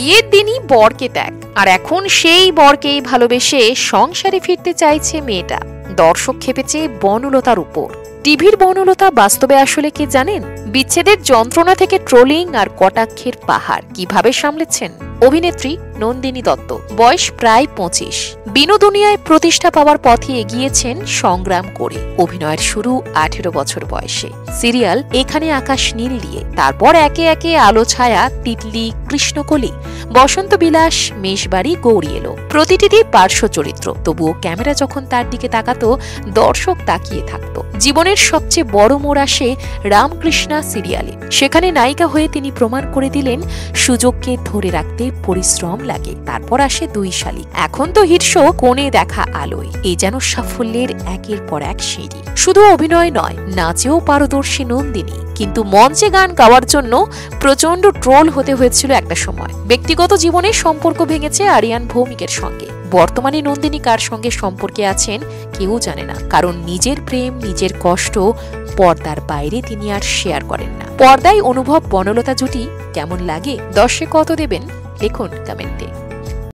বিয়ের দিনই বরকে ত্যাগ, আর এখন সেই বরকেই ভালোবেসে সংসারে ফিরতে চাইছে মেয়েটা। দর্শক খেপেছে বনলতার উপর। টিভির বনলতা বাস্তবে আসলে কি জানেন? বিচ্ছেদের যন্ত্রণা থেকে ট্রোলিং আর কটাক্ষের পাহাড় কিভাবে সামলেছেন অভিনেত্রী নন্দিনী দত্ত। বয়স প্রায় 25। বিনোদনিয়ায় প্রতিষ্ঠা পাওয়ার পথে এগিয়েছেন সংগ্রাম করে। অভিনয়ের শুরু 18 বছর বয়সে সিরিয়াল এখানে আকাশ নীল দিয়ে। তারপর একে একে আলো ছায়া, তিতলি, কৃষ্ণকলি, বসন্ত বিলাস, মেষবাড়ি, গৌরী এলো, প্রতিটিতেই পার্শ্ব চরিত্র। তবুও ক্যামেরা যখন তার দিকে তাকাতো, দর্শক তাকিয়ে থাকত। জীবনের সবচেয়ে বড় মোড় আসে রামকৃষ্ণা সিরিয়ালে। সেখানে নায়িকা হয়ে তিনি প্রমাণ করে দিলেন সুযোগকে ধরে রাখতে পরিশ্রম লাগে। তারপর আসে 2 শালিক। এখন তো হিট শো কোণে দেখা আলোয়। এই যেন সাফল্যের একের পর এক সিঁড়ি। শুধু অভিনয় নয়, নাচেও পারদর্শী নন্দিনী। কিন্তু মঞ্চে গান গাওয়ার জন্য প্রচন্ড ট্রোল হতে হয়েছিল একটা সময়। ব্যক্তিগত জীবনে সম্পর্ক ভেঙেছে আরিয়ান ভৌমিকের সঙ্গে। বর্তমানে নন্দিনী কার সঙ্গে সম্পর্কে আছেন কেউ জানে না, কারণ নিজের প্রেম, নিজের কষ্ট পর্দার বাইরে তিনি আর শেয়ার করেন না। পর্দায় অনুভব বনলতা জুটি কেমন লাগে? 10-এ কত দেবেন লিখুন কমেন্টে।